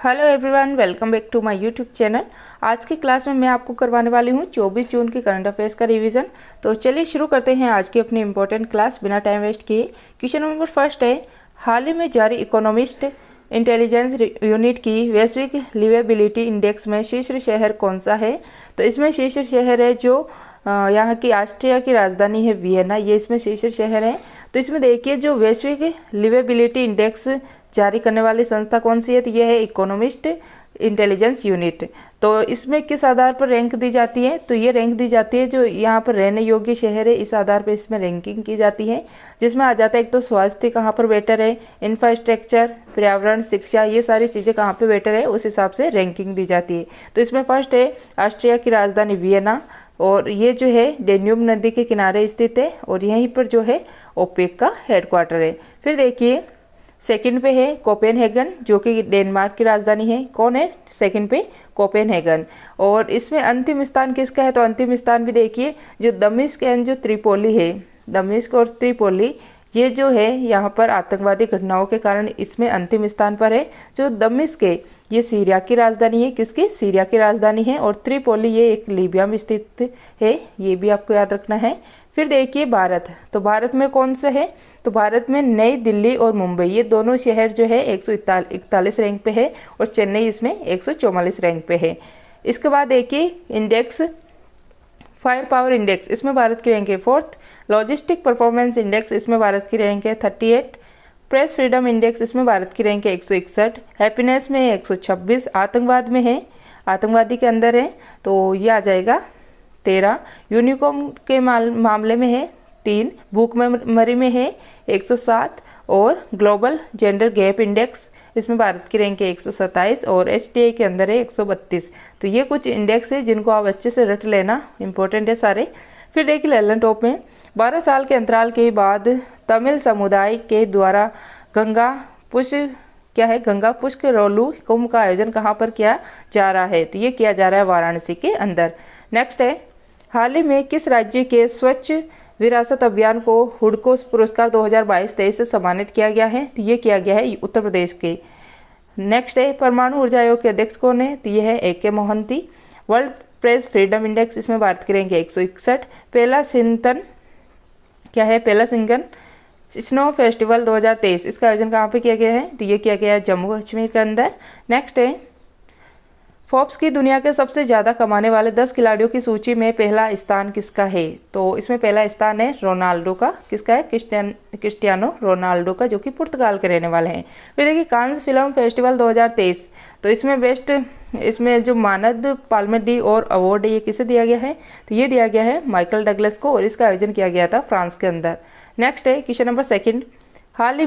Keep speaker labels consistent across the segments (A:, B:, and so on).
A: Hello everyone, welcome back to my YouTube channel. आज की class में मैं आपको करवाने वाली हूँ 24 जून की करंट अफेयर्स का रिवीजन। तो चलिए शुरू करते हैं आज की अपनी इंपॉर्टेंट क्लास बिना टाइम वेस्ट किए। क्वेश्चन नंबर फर्स्ट है, हाल ही में जारी इकोनॉमिस्ट इंटेलिजेंस यूनिट की वैश्विक लिवेबिलिटी इंडेक्स में शीर्ष शहर कौन सा है। तो इसमें शीर्ष शहर है जो यहाँ की ऑस्ट्रिया की राजधानी है वियना, ये इसमें शीर्ष शहर है। तो इसमें देखिए जो वैश्विक लिवेबिलिटी इंडेक्स जारी करने वाली संस्था कौन सी है, तो यह है इकोनॉमिस्ट इंटेलिजेंस यूनिट। तो इसमें किस आधार पर रैंक दी जाती है, तो ये रैंक दी जाती है जो यहाँ पर रहने योग्य शहर है, इस आधार पर इसमें रैंकिंग की जाती है। जिसमें आ जाता है एक तो स्वास्थ्य कहाँ पर बेटर है, इंफ्रास्ट्रक्चर, पर्यावरण, शिक्षा, ये सारी चीज़ें कहाँ पे बेटर है, उस हिसाब से रैंकिंग दी जाती है। तो इसमें फर्स्ट है ऑस्ट्रिया की राजधानी वियना, और ये जो है डेन्यूब नदी के किनारे स्थित है, और यहीं पर जो है ओपेक का हेडक्वार्टर है। फिर देखिए सेकंड पे है कोपेनहेगन, जो कि डेनमार्क की राजधानी है। कौन है सेकंड पे? कोपेनहेगन। और इसमें अंतिम स्थान किसका है, तो अंतिम स्थान भी देखिए जो दमिश्क एंड जो त्रिपोली है, दमिश्क और त्रिपोली, ये जो है यहाँ पर आतंकवादी घटनाओं के कारण इसमें अंतिम स्थान पर है। जो दमिश्क है ये सीरिया की राजधानी है, किसकी? सीरिया की राजधानी है। और त्रिपोली ये एक लीबिया में स्थित है, ये भी आपको याद रखना है। फिर देखिए भारत, तो भारत में कौन सा है, तो भारत में नई दिल्ली और मुंबई, ये दोनों शहर जो है 141 रैंक पे है, और चेन्नई इसमें 144 रैंक पे है। इसके बाद देखिए इंडेक्स, फायर पावर इंडेक्स, इसमें भारत की रैंक है 4th। लॉजिस्टिक परफॉर्मेंस इंडेक्स, इसमें भारत की रैंक है 38। प्रेस फ्रीडम इंडेक्स, इसमें भारत की रैंक है 161। हैप्पीनेस में 126। आतंकवाद में है, आतंकवादी के अंदर है, तो ये आ जाएगा 13। यूनिकॉर्न के मामले में है 3। भूखमरी में है 107। और ग्लोबल जेंडर गैप इंडेक्स, इसमें भारत की रैंक है 127, और HDI के अंदर है 132। तो ये कुछ इंडेक्स है जिनको आप अच्छे से रट लेना, इंपॉर्टेंट है सारे। फिर देखिए लैलन टॉप में 12 साल के अंतराल के बाद तमिल समुदाय के द्वारा गंगा पुष्करोलु कुंभ का आयोजन कहाँ पर किया जा रहा है, तो ये किया जा रहा है वाराणसी के अंदर। नेक्स्ट है, हाल ही में किस राज्य के स्वच्छ विरासत अभियान को हुडको पुरस्कार 2022-23 से सम्मानित किया गया है, तो ये किया गया है उत्तर प्रदेश के। नेक्स्ट है, परमाणु ऊर्जा आयोग के अध्यक्ष कौन है, तो ये है AK Mohanty. World press freedom index, इसमें भारत की रैंक है 161। पहला सिंगन स्नो फेस्टिवल 2023, इसका आयोजन कहाँ पे किया गया है, तो ये किया गया है जम्मू कश्मीर के अंदर। नेक्स्ट है, फोर्ब्स की दुनिया के सबसे ज्यादा कमाने वाले 10 खिलाड़ियों की सूची में पहला स्थान किसका है, तो इसमें पहला स्थान है रोनाल्डो का। किसका है? क्रिस्टियानो रोनाल्डो का, जो कि पुर्तगाल के रहने वाले हैं। फिर देखिए कांस फिल्म फेस्टिवल 2023, तो इसमें जो मानद पाल्मेडी और अवार्ड है ये किसे दिया गया है, तो ये दिया गया है माइकल डगलस को, और इसका आयोजन किया गया था फ्रांस के अंदर। नेक्स्ट है क्वेश्चन नंबर सेकंड, हाल ही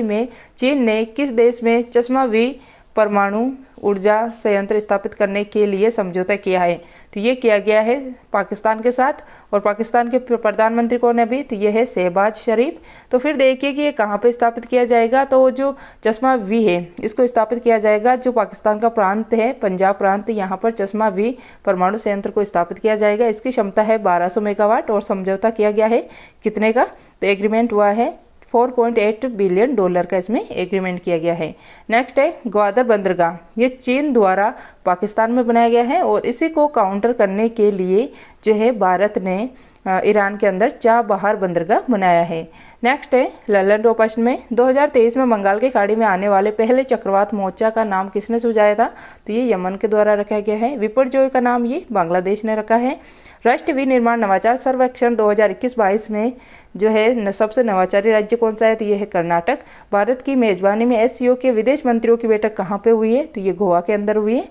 A: में चीन ने किस देश में चश्मा V परमाणु ऊर्जा संयंत्र स्थापित करने के लिए समझौता किया है, तो ये किया गया है पाकिस्तान के साथ। और पाकिस्तान के प्रधानमंत्री कौन है अभी, तो ये है शहबाज शरीफ। तो फिर देखिए कि ये कहाँ पे स्थापित किया जाएगा, तो जो चश्मा V है इसको स्थापित किया जाएगा जो पाकिस्तान का प्रांत है, पंजाब प्रांत, यहाँ पर चश्मा V परमाणु संयंत्र को स्थापित किया जाएगा। इसकी क्षमता है 1200 मेगावाट, और समझौता किया गया है कितने का, तो एग्रीमेंट हुआ है $4.8 बिलियन का, इसमें एग्रीमेंट किया गया है। नेक्स्ट है ग्वादर बंदरगाह, ये चीन द्वारा पाकिस्तान में बनाया गया है, और इसी को काउंटर करने के लिए जो है भारत ने ईरान के अंदर चाबहार बंदरगाह बनाया है। नेक्स्ट है लैलन टॉप प्रश्न में 2023 में बंगाल की खाड़ी में आने वाले पहले चक्रवात मोचा का नाम किसने सुझाया था, तो ये यमन के द्वारा रखा गया है। विपर्जॉय का नाम ये बांग्लादेश ने रखा है। राष्ट्रीय विनिर्माण नवाचार सर्वेक्षण 2021-22 में जो है सबसे नवाचारी राज्य कौन सा है, तो ये है कर्नाटक। भारत की मेजबानी में SCO के विदेश मंत्रियों की बैठक कहाँ पे हुई है, तो ये गोवा के अंदर हुई है।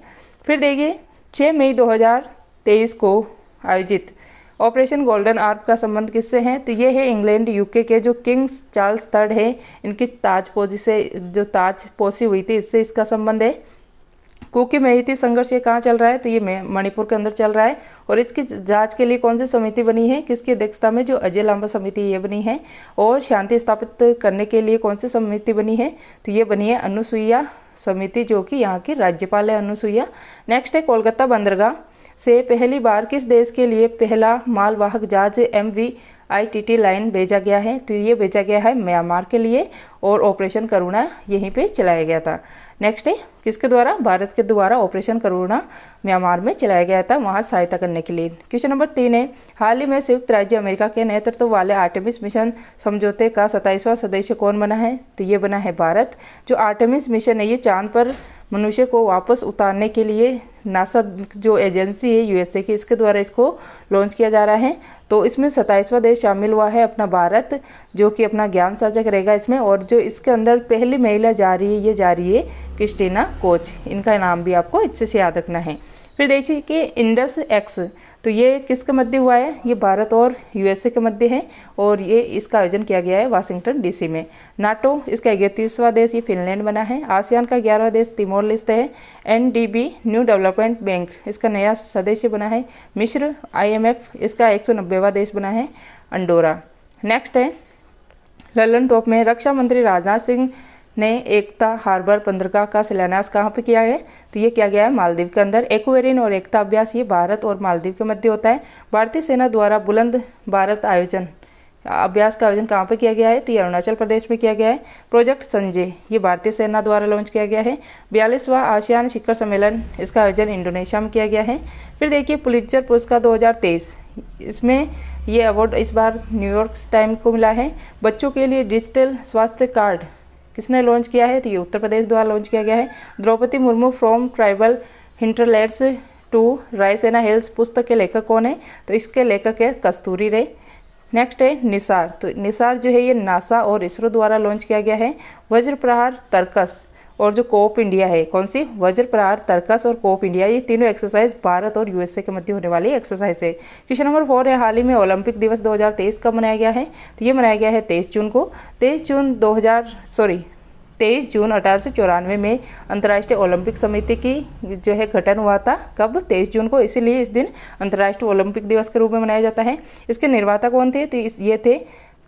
A: फिर देखिए 6 मई 2023 को आयोजित ऑपरेशन गोल्डन आर्म का संबंध किससे है, तो ये है इंग्लैंड UK के जो किंग्स चार्ल्स III है, इनकी ताजपोशी से जो ताजपोशी हुई थी, इससे इसका संबंध है। कुकी मेहती संघर्ष ये कहाँ चल रहा है, तो ये मणिपुर के अंदर चल रहा है। और इसकी जांच के लिए कौन सी समिति बनी है, किसकी अध्यक्षता में, जो अजय लांबा समिति ये बनी है। और शांति स्थापित करने के लिए कौन सी समिति बनी है, तो ये बनी है अनुसुईया समिति, जो कि यहाँ की राज्यपाल है अनुसुईया। नेक्स्ट है कोलकाता बंदरगाह से पहली बार किस देश के लिए पहला मालवाहक जहाज MV ITT लाइन भेजा गया है, तो ये भेजा गया है म्यांमार के लिए और ऑपरेशन करुणा यहीं पे चलाया गया था। नेक्स्ट है किसके द्वारा, भारत के द्वारा ऑपरेशन करुणा म्यांमार में चलाया गया था वहां सहायता करने के लिए। क्वेश्चन नंबर 3 है, हाल ही में संयुक्त राज्य अमेरिका के नेतृत्व वाले आर्टेमिस मिशन समझौते का 27वां सदस्य कौन बना है, तो ये बना है भारत। जो आर्टेमिस मिशन है ये चांद पर मनुष्य को वापस उतारने के लिए नासा जो एजेंसी है USA की, इसके द्वारा इसको लॉन्च किया जा रहा है। तो इसमें 27वां देश शामिल हुआ है अपना भारत, जो कि अपना ज्ञान साझा करेगा इसमें। और जो इसके अंदर पहली महिला जा रही है ये जा रही है क्रिस्टीना कोच, इनका नाम भी आपको अच्छे से याद रखना है। फिर देखिए कि इंडस एक्स, तो ये किसके मध्य हुआ है, ये भारत और USA के मध्य है और ये इसका आयोजन किया गया है वाशिंगटन DC में। नाटो इसका 31वां देश ये फिनलैंड बना है। आसियान का 11वां देश तिमोर लेस्ते है। NDB न्यू डेवलपमेंट बैंक इसका नया सदस्य बना है मिस्र। IMF इसका 190वां देश बना है अंडोरा। नेक्स्ट है ललन टॉप में रक्षा मंत्री राजनाथ सिंह ने एकता हार्बर बंदरगाह का शिलान्यास कहाँ पे किया है, तो ये किया गया है मालदीव के अंदर। एक्वेरियन और एकता अभ्यास ये भारत और मालदीव के मध्य होता है। भारतीय सेना द्वारा बुलंद भारत आयोजन अभ्यास का आयोजन कहाँ पे किया गया है, तो ये अरुणाचल प्रदेश में किया गया है। प्रोजेक्ट संजय ये भारतीय सेना द्वारा लॉन्च किया गया है। 42वां आसियान शिखर सम्मेलन इसका आयोजन इंडोनेशिया में किया गया है। फिर देखिए पुलित्जर पुरस्कार 2023, इसमें ये अवार्ड इस बार न्यूयॉर्क टाइम्स को मिला है। बच्चों के लिए डिजिटल स्वास्थ्य कार्ड किसने लॉन्च किया है, तो ये उत्तर प्रदेश द्वारा लॉन्च किया गया है। Droupadi Murmu from tribal hinterlands to Raisina hills पुस्तक के लेखक कौन है, तो इसके लेखक है कस्तूरी रे। नेक्स्ट है निसार, तो निसार जो है ये नासा और इसरो द्वारा लॉन्च किया गया है। वज्र प्रहार तर्कस और जो कोप इंडिया है, कौन सी, वज्र प्रहार तर्कस और कोप इंडिया, ये तीनों एक्सरसाइज भारत और USA के मध्य होने वाली एक्सरसाइज है। क्वेश्चन नंबर 4 है, हाल ही में ओलंपिक दिवस 2023 कब मनाया गया है, तो ये मनाया गया है 23 जून को। 23 जून 1894 में अंतर्राष्ट्रीय ओलंपिक समिति की जो है गठन हुआ था, कब, 23 जून को, इसीलिए इस दिन अंतर्राष्ट्रीय ओलंपिक दिवस के रूप में मनाया जाता है। इसके निर्माता कौन थे, तो ये थे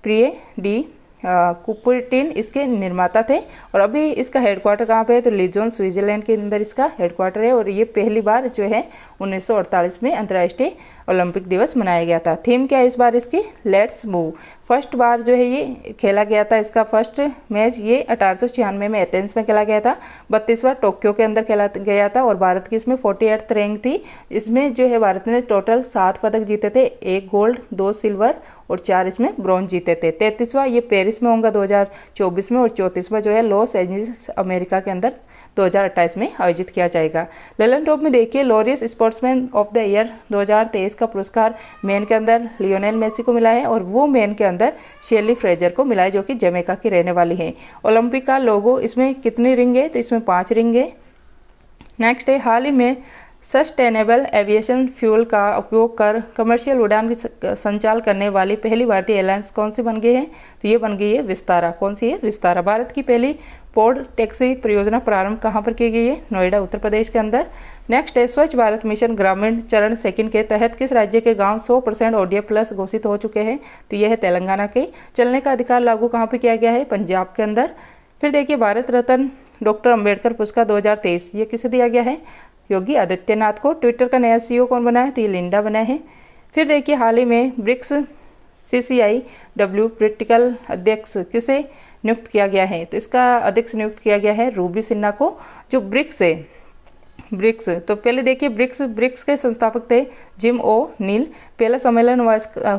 A: प्रिय डी कुपर्टिन इसके निर्माता थे। और अभी इसका हेडक्वार्टर कहाँ पे है, तो लीजोन स्विट्जरलैंड के अंदर इसका हेडक्वार्टर है। और ये पहली बार जो है 1948 में अंतर्राष्ट्रीय ओलंपिक दिवस मनाया गया था। थीम क्या है इस बार इसकी, लेट्स मूव। फर्स्ट बार जो है ये खेला गया था, इसका फर्स्ट मैच ये 1896 में एथेंस में खेला गया था। 32वां टोक्यो के अंदर खेला गया था और भारत की इसमें 48th रैंक थी। इसमें जो है भारत ने टोटल 7 पदक जीते थे, 1 गोल्ड 2 सिल्वर और 4 इसमें ब्रॉन्ज जीते थे। 33वां ये पेरिस में होगा 2024 में और 34वां जो है लॉस एंजलिस अमेरिका के अंदर 2028 में आयोजित किया जाएगा। ललन टॉप में देखिए Laureus sportsman of the year 2023 का पुरस्कार मेन के अंदर लियोनेल मेसी को मिला है और वो मेन के अंदर शेली फ्रेजर को मिला है जो कि जमैका की रहने वाली है। ओलंपिक का लोगो इसमें कितनी रिंग है, तो इसमें 5 रिंग है। नेक्स्ट है, हाल ही में सस्टेनेबल एविएशन फ्यूल का उपयोग कर कमर्शियल उड़ान संचालन करने वाली पहली भारतीय एयरलाइंस कौन सी बन गई है, तो ये बन गई है विस्तारा। कौन सी है, विस्तारा। भारत की पहली पोर्ट टैक्सी परियोजना प्रारंभ कहाँ पर की गई है, नोएडा उत्तर प्रदेश के अंदर। नेक्स्ट है, स्वच्छ भारत मिशन ग्रामीण चरण सेकंड के तहत किस राज्य के गांव 100% ODF प्लस घोषित हो चुके हैं, तो यह है तेलंगाना के। चलने का अधिकार लागू कहाँ पर किया गया है, पंजाब के अंदर। फिर देखिए भारत रत्न डॉक्टर अंबेडकर पुरस्कार 2023 ये किसे दिया गया है, योगी आदित्यनाथ को। ट्विटर का नया CEO कौन बना है, तो ये लिंडा बना है। फिर देखिए हाल ही में ब्रिक्स CCIW प्रैक्टिकल अध्यक्ष किसे नियुक्त किया गया है, तो इसका अध्यक्ष नियुक्त किया गया है रूबी सिन्हा को। जो ब्रिक्स है, ब्रिक्स तो पहले देखिए ब्रिक्स के संस्थापक थे जिम ओ नील। पहला सम्मेलन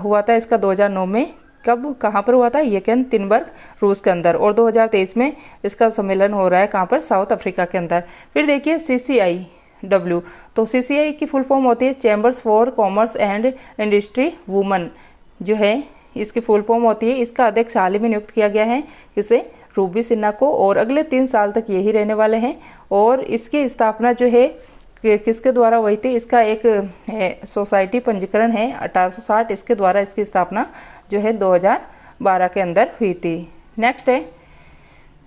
A: हुआ था इसका 2009 में, कब कहाँ पर हुआ था, येकेनतिनबर्ग रूस के अंदर। और 2023 में इसका सम्मेलन हो रहा है कहाँ पर, साउथ अफ्रीका के अंदर। फिर देखिए CCIW, तो CCI की फुल फॉर्म होती है chambers for commerce and industry woman, जो है इसकी फुल फॉर्म होती है। इसका अध्यक्ष हाल ही में नियुक्त किया गया है किसे, रूबी सिन्हा को, और अगले 3 साल तक यही रहने वाले हैं। और इसकी स्थापना जो है किसके द्वारा हुई थी, इसका एक सोसाइटी पंजीकरण है 1860, इसके द्वारा इसकी स्थापना जो है 2012 के अंदर हुई थी। नेक्स्ट है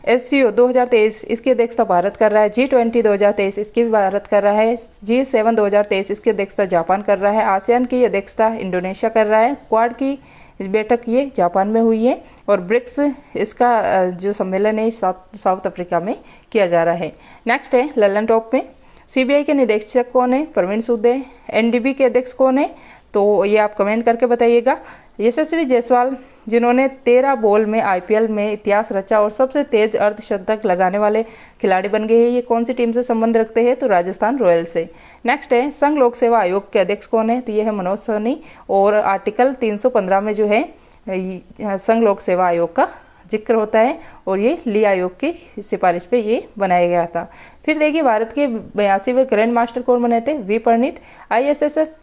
A: SCO 2023 इसकी अध्यक्षता भारत कर रहा है। G20 2023 इसकी भी भारत कर रहा है। G7 2023 इसकी अध्यक्षता जापान कर रहा है। आसियान की अध्यक्षता इंडोनेशिया कर रहा है। क्वाड की बैठक ये जापान में हुई है। और ब्रिक्स इसका जो सम्मेलन है साउथ अफ्रीका में किया जा रहा है। नेक्स्ट है ललन टॉप में CBI के निदेशक कौन है, प्रवीण सूद है। NDB के अध्यक्ष कौन है, तो ये आप कमेंट करके बताइएगा। यशस्वी जायसवाल जिन्होंने 13 बॉल में आईपीएल में इतिहास रचा और सबसे तेज अर्धशतक लगाने वाले खिलाड़ी बन गए हैं, ये कौन सी टीम से संबंध रखते हैं? तो राजस्थान रॉयल्स से। नेक्स्ट है संघ लोक सेवा आयोग के अध्यक्ष कौन है? तो ये है मनोज सैनी और आर्टिकल 315 में जो है संघ लोक सेवा आयोग का जिक्र होता है और ये ली आयोग की सिफारिश पे ये बनाया गया था। फिर देखिए भारत के 82वें ग्रैंड मास्टर कौन बने थे? वी परिणीत। आईएसएसएफ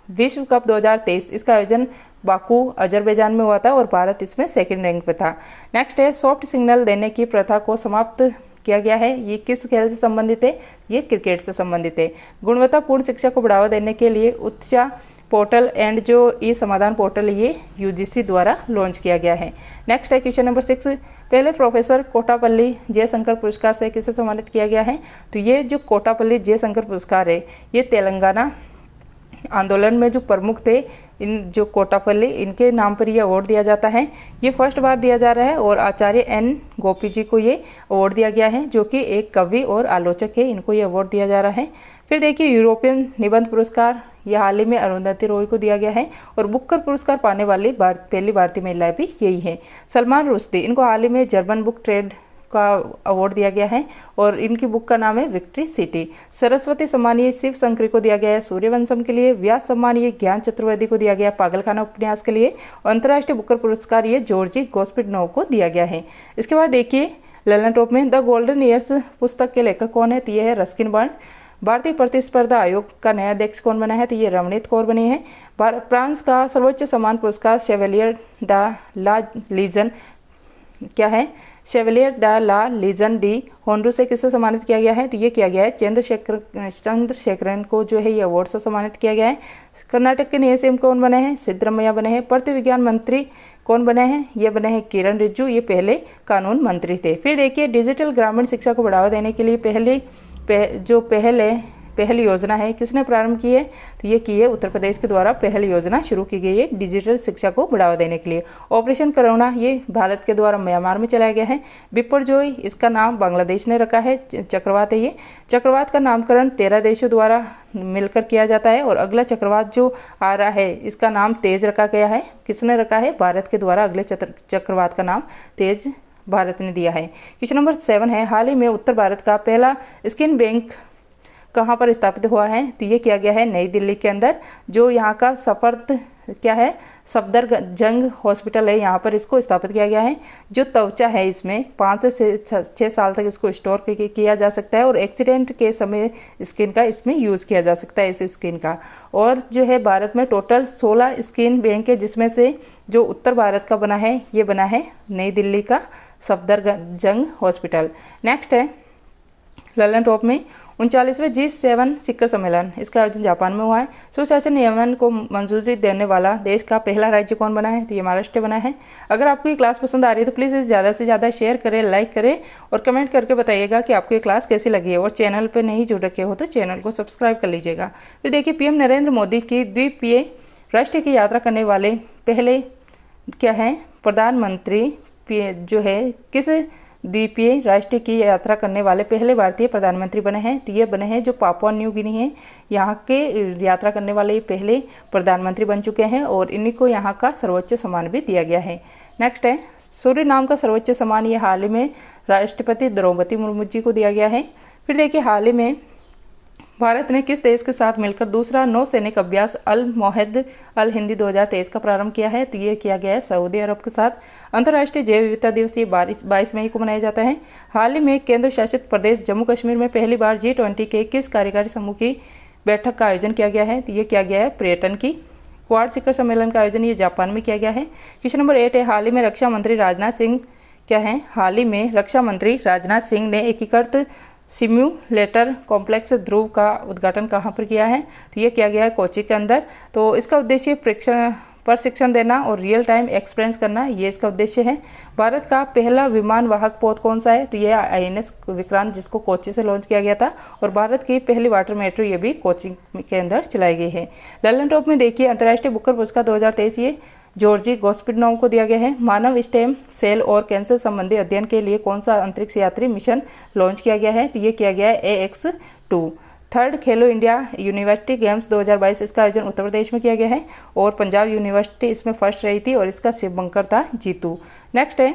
A: विश्व कप 2023 इसका आयोजन बाकू अजरबैजान में हुआ था और भारत इसमें सेकंड रैंक पे था। नेक्स्ट है सॉफ्ट सिग्नल देने की प्रथा को समाप्त किया गया है, ये किस खेल से संबंधित है? ये क्रिकेट से संबंधित है। गुणवत्तापूर्ण शिक्षा को बढ़ावा देने के लिए उत्साह पोर्टल एंड जो ई समाधान पोर्टल ये यूजीसी द्वारा लॉन्च किया गया है। नेक्स्ट है क्वेश्चन नंबर 6, पहले प्रोफेसर कोटापल्ली जयशंकर पुरस्कार से किसे सम्मानित किया गया है? तो ये जो कोटापल्ली जयशंकर पुरस्कार है ये तेलंगाना आंदोलन में जो प्रमुख थे इन जो कोटापल्ली इनके नाम पर ये अवार्ड दिया जाता है। ये फर्स्ट बार दिया जा रहा है और आचार्य एन गोपी जी को ये अवार्ड दिया गया है जो कि एक कवि और आलोचक है, इनको ये अवार्ड दिया जा रहा है। फिर देखिए यूरोपियन निबंध पुरस्कार ये हाल ही में अरुंधति रॉय को दिया गया है और बुकर पुरस्कार पाने वाली पहली भारतीय महिला भी यही है। सलमान रुश्दी इनको हाल ही में जर्मन बुक ट्रेड का अवार्ड दिया गया है और इनकी बुक का नाम है विक्ट्री सिटी। सरस्वती सम्मान ये शिव शंकरी को दिया गया है सूर्यवंशम के लिए। व्यास सम्मान ये ज्ञान चतुर्वेदी को दिया गया पागलखाना उपन्यास के लिए। और अंतर्राष्ट्रीय बुकर पुरस्कार ये जॉर्जी गोस्पिडनोव को दिया गया है। इसके बाद देखिए ललन टॉप में द गोल्डन ईयर्स पुस्तक के लेखक कौन है? तो ये है रस्किन बर्न। भारतीय प्रतिस्पर्धा आयोग का नया अध्यक्ष कौन बना है? तो ये रमणीत कौर बनी है। फ्रांस का सर्वोच्च सम्मान पुरस्कार शेवलियर डा ला लीजन क्या है? शेवलियर डा ला लीजन डी होंडू से किससे सम्मानित किया गया है? तो ये किया गया है चंद्रशेखरन को जो है ये अवार्ड से सम्मानित किया गया है। कर्नाटक के नए सीएम कौन बने हैं? सिद्धरमैया बने हैं। पृथ्वी विज्ञान मंत्री कौन बने हैं? ये बने हैं किरण रिजिजू, ये पहले कानून मंत्री थे। फिर देखिए डिजिटल ग्रामीण शिक्षा को बढ़ावा देने के लिए पहल योजना है किसने प्रारंभ की है? तो ये की है उत्तर प्रदेश के द्वारा पहल योजना शुरू की गई है डिजिटल शिक्षा को बढ़ावा देने के लिए। ऑपरेशन करुणा ये भारत के द्वारा म्यांमार में चलाया गया है। बिपरजॉय इसका नाम बांग्लादेश ने रखा है, चक्रवात है ये। चक्रवात का नामकरण 13 देशों द्वारा मिलकर किया जाता है और अगला चक्रवात जो आ रहा है इसका नाम तेज रखा गया है। किसने रखा है? भारत के द्वारा अगले चक्रवात का नाम तेज भारत ने दिया है। क्वेश्चन नंबर 7 है हाल ही में उत्तर भारत का पहला स्किन बैंक कहाँ पर स्थापित हुआ है? तो ये किया गया है नई दिल्ली के अंदर। जो यहाँ का सफदर क्या है? सफदरजंग हॉस्पिटल है, यहाँ पर इसको स्थापित किया गया है। जो त्वचा है इसमें 5 से 6 साल तक इसको स्टोर किया जा सकता है और एक्सीडेंट के समय स्किन का इसमें यूज किया जा सकता है इस स्किन का। और जो है भारत में टोटल 16 स्किन बैंक है जिसमें से जो उत्तर भारत का बना है ये बना है नई दिल्ली का सफदरजंग हॉस्पिटल। नेक्स्ट है ललन टॉप में 39वें G7 शिखर सम्मेलन इसका आयोजन जापान में हुआ है। सुशासन नियमन को मंजूरी देने वाला देश का पहला राज्य कौन बना है? तो ये महाराष्ट्र बना है। अगर आपको ये क्लास पसंद आ रही है तो प्लीज़ इसे ज़्यादा से ज़्यादा शेयर करें, लाइक करें और कमेंट करके बताइएगा कि आपको ये क्लास कैसी लगी है। और चैनल पर नहीं जुड़ रखे हो तो चैनल को सब्सक्राइब कर लीजिएगा। फिर देखिए पीएम नरेंद्र मोदी की द्वीपीय राष्ट्र की यात्रा करने वाले पहले क्या है? प्रधानमंत्री जो है किस द्वीपीय राष्ट्र की यात्रा करने वाले पहले भारतीय प्रधानमंत्री बने हैं? तो ये बने हैं जो पापुआ न्यू गिनी है यहाँ के यात्रा करने वाले पहले प्रधानमंत्री बन चुके हैं और इन्हीं को यहाँ का सर्वोच्च सम्मान भी दिया गया है। नेक्स्ट है सूरीनाम का सर्वोच्च सम्मान ये हाल ही में राष्ट्रपति द्रौपदी मुर्मू जी को दिया गया है। फिर देखिए हाल ही में भारत ने किस देश के साथ मिलकर दूसरा नौसैनिक अभ्यास अल मोहद अल हिंदी 2023 का प्रारंभ किया है? तो ये किया गया है सऊदी अरब के साथ। अंतर्राष्ट्रीय जैव विविधता दिवस ये 22 मई को मनाया जाता है। हाल ही में केंद्र शासित प्रदेश जम्मू कश्मीर में पहली बार G20 के किस कार्यकारी समूह की बैठक का आयोजन किया गया है? तो ये किया गया है पर्यटन की। क्वाड शिखर सम्मेलन का आयोजन ये जापान में किया गया है। क्वेश्चन नंबर 8 है हाल ही में रक्षा मंत्री राजनाथ सिंह क्या है? हाल ही में रक्षा मंत्री राजनाथ सिंह ने एकीकृत सिम्युलेटर कॉम्प्लेक्स ध्रुव का उद्घाटन कहाँ पर किया है? तो ये किया गया है कोच्चि के अंदर। तो इसका उद्देश्य प्रशिक्षण देना और रियल टाइम एक्सपीरियंस करना ये इसका उद्देश्य है। भारत का पहला विमान वाहक पोत कौन सा है? तो ये INS विक्रांत जिसको कोच्चि से लॉन्च किया गया था और भारत की पहली वाटर मेट्रो ये भी कोच्चि के अंदर चलाई गई है। ललन टॉप में देखिए अंतर्राष्ट्रीय बुकर पुरस्कार 2023 ये जॉर्जी गोस्पिडनोव को दिया गया है। मानव स्टेम सेल और कैंसर संबंधी अध्ययन के लिए कौन सा अंतरिक्ष यात्री मिशन लॉन्च किया गया है? तो ये किया गया है AX2। थर्ड खेलो इंडिया यूनिवर्सिटी गेम्स 2022 इसका आयोजन उत्तर प्रदेश में किया गया है और पंजाब यूनिवर्सिटी इसमें फर्स्ट रही थी और इसका शिवंकर था जीतू। नेक्स्ट है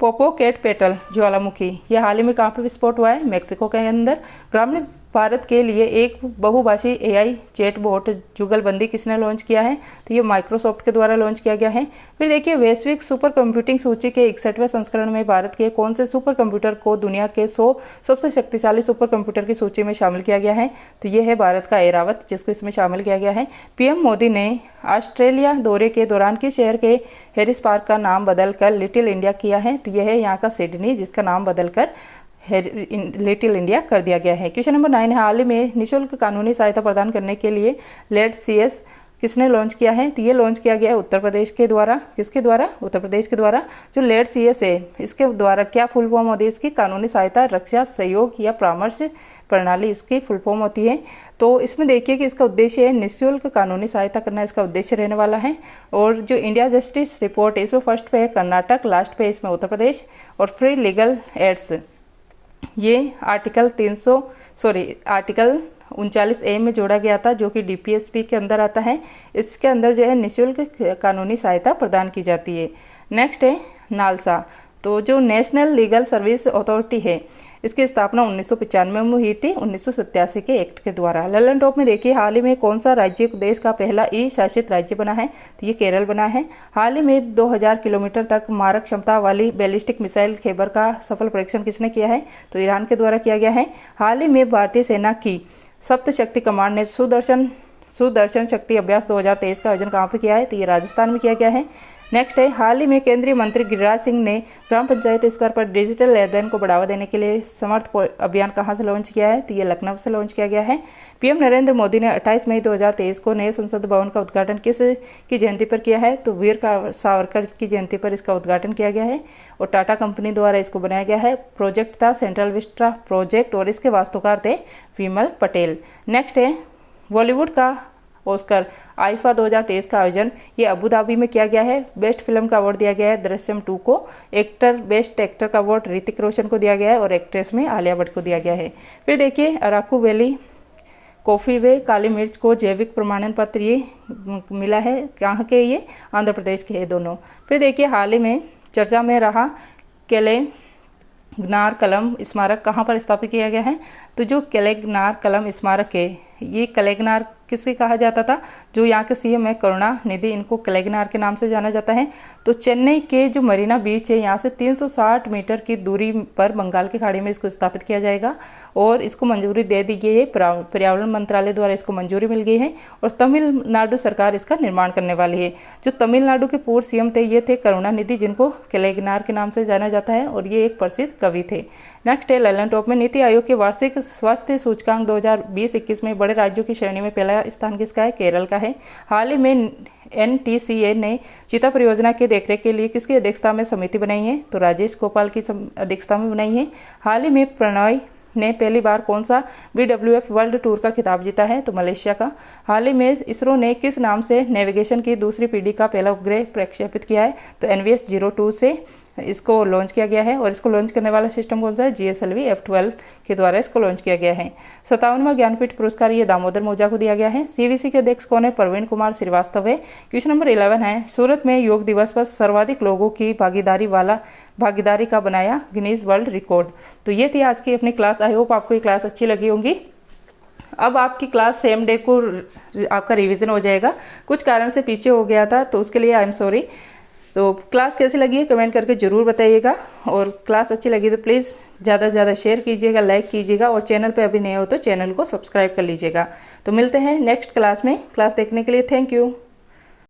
A: पोपोकेटपेटल ज्वालामुखी, यह हाल ही में कहाँ पर विस्फोट हुआ है? मेक्सिको के अंदर। ग्रामीण भारत के लिए एक बहुभाषी एआई चैटबॉट जुगलबंदी किसने लॉन्च किया है? तो ये माइक्रोसॉफ्ट के द्वारा लॉन्च किया गया है। फिर देखिए वैश्विक सुपर कंप्यूटिंग सूची के 61वें संस्करण में भारत के कौन से सुपर कंप्यूटर को दुनिया के 100 सबसे शक्तिशाली सुपर कंप्यूटर की सूची में शामिल किया गया है? तो ये है भारत का एरावत, जिसको इसमें शामिल किया गया है। पीएम मोदी ने ऑस्ट्रेलिया दौरे के दौरान किस शहर के हैरिस पार्क का नाम बदलकर लिटिल इंडिया किया है? तो यह है यहाँ का सिडनी, जिसका नाम बदलकर लिटिल इंडिया कर दिया गया है। क्वेश्चन नंबर 9 है, हाल ही में निःशुल्क कानूनी सहायता प्रदान करने के लिए लेट्स सीएस किसने लॉन्च किया है? तो ये लॉन्च किया गया है उत्तर प्रदेश के द्वारा। किसके द्वारा? उत्तर प्रदेश के द्वारा। जो लेट्स सीएस है इसके द्वारा क्या फुल फॉर्म होती है इसकी? कानूनी सहायता, रक्षा, सहयोग या परामर्श प्रणाली इसकी फुल फॉर्म होती है। तो इसमें देखिए कि इसका उद्देश्य है निःशुल्क कानूनी सहायता करना, इसका उद्देश्य रहने वाला है। और जो इंडिया जस्टिस रिपोर्ट है इसमें फर्स्ट पे है कर्नाटक, लास्ट पे इसमें उत्तर प्रदेश। और फ्री लीगल एड्स ये आर्टिकल 39A में जोड़ा गया था, जो कि डीपीएसपी के अंदर आता है। इसके अंदर जो है निःशुल्क कानूनी सहायता प्रदान की जाती है। नेक्स्ट है नालसा, तो जो नेशनल लीगल सर्विस अथॉरिटी है इसकी स्थापना 1995 में हुई थी 1987 के एक्ट के द्वारा। ललन टॉप में देखिए हाल ही में कौन सा राज्य देश का पहला ई शासित राज्य बना है? तो ये केरल बना है। हाल ही में 2000 किलोमीटर तक मारक क्षमता वाली बैलिस्टिक मिसाइल खैबर का सफल परीक्षण किसने किया है? तो ईरान के द्वारा किया गया है। हाल ही में भारतीय सेना की सप्त शक्ति कमांड ने सुदर्शन शक्ति अभ्यास 2023 का आयोजन कहाँ पर किया है? तो ये राजस्थान में किया गया है। नेक्स्ट है, हाल ही में केंद्रीय मंत्री गिरिराज सिंह ने ग्राम पंचायत स्तर पर डिजिटल लेन देन को बढ़ावा देने के लिए समर्थ अभियान कहाँ से लॉन्च किया है? तो ये लखनऊ से लॉन्च किया गया है। पीएम नरेंद्र मोदी ने 28 मई 2023 को नए संसद भवन का उद्घाटन किस की जयंती पर किया है? तो वीर सावरकर की जयंती पर इसका उद्घाटन किया गया है और टाटा कंपनी द्वारा इसको बनाया गया है। प्रोजेक्ट था सेंट्रल विस्टा प्रोजेक्ट और इसके वास्तुकार थे विमल पटेल। नेक्स्ट है बॉलीवुड का ऑस्कर आईफा 2023 का आयोजन ये अबू धाबी में किया गया है। बेस्ट फिल्म का अवार्ड दिया गया है दृश्यम 2 को। बेस्ट एक्टर का अवार्ड ऋतिक रोशन को दिया गया है और एक्ट्रेस में आलिया भट्ट को दिया गया है। फिर देखिए अराकू वैली कॉफी वे काली मिर्च को जैविक प्रमाणन पत्र ये मिला है। कहाँ के? ये आंध्र प्रदेश के हैं दोनों। फिर देखिए हाल ही में चर्चा में रहा केलेगनार कलम स्मारक कहाँ पर स्थापित किया गया है? तो जो केलेगनार कलम स्मारक है ये केलेगनार किससे कहा जाता था? जो यहाँ के सीएम है करुणानिधि, इनको केलेगनार के नाम से जाना जाता है। तो चेन्नई के जो मरीना बीच है यहाँ से 360 मीटर की दूरी पर बंगाल की खाड़ी में इसको स्थापित किया जाएगा और इसको मंजूरी दे दी गई है। पर्यावरण मंत्रालय द्वारा इसको मंजूरी मिल गई है और तमिलनाडु सरकार इसका निर्माण करने वाली है। जो तमिलनाडु के पूर्व सीएम थे ये थे करुणानिधि, जिनको केलेगनार के नाम से जाना जाता है और ये एक प्रसिद्ध कवि थे। नेक्स्ट है ललन टॉप में नीति आयोग के वार्षिक स्वास्थ्य सूचकांक 2020-21 में बड़े राज्यों की श्रेणी में पहला स्थान किसका है? केरल का है। हाल ही में NTCA ने चीता परियोजना की देखरेख के लिए किसकी अध्यक्षता में समिति बनाई है? तो राजेश गोपाल की अध्यक्षता में बनाई है। हाल ही में प्रणय ने पहली बार कौन सा BWF वर्ल्ड टूर का खिताब जीता है? तो मलेशिया का। हाल ही में इसरो ने किस नाम से नेविगेशन की दूसरी पीढ़ी का पहला उपग्रह प्रक्षेपित किया है? तो NVS-02 से इसको लॉन्च किया गया है और इसको लॉन्च करने वाला सिस्टम कौन सा है? GSLV F12 के द्वारा इसको लॉन्च किया गया है। 57वां ज्ञानपीठ पुरस्कार ये दामोदर मौजा को दिया गया है। CVC के अध्यक्ष कौन है? प्रवीण कुमार श्रीवास्तव है। क्वेश्चन नंबर 11 है, सूरत में योग दिवस पर सर्वाधिक लोगों की भागीदारी का बनाया गिनीज वर्ल्ड रिकॉर्ड। तो ये थी आज की अपनी क्लास। आई होप आपको ये क्लास अच्छी लगी होगी। अब आपकी क्लास सेम डे को आपका रिवीजन हो जाएगा। कुछ कारण से पीछे हो गया था तो उसके लिए आई एम सॉरी। तो क्लास कैसी लगी है कमेंट करके ज़रूर बताइएगा और क्लास अच्छी लगी तो प्लीज़ ज़्यादा से ज़्यादा शेयर कीजिएगा, लाइक कीजिएगा और चैनल पे अभी नए हो तो चैनल को सब्सक्राइब कर लीजिएगा। तो मिलते हैं नेक्स्ट क्लास में। क्लास देखने के लिए थैंक यू।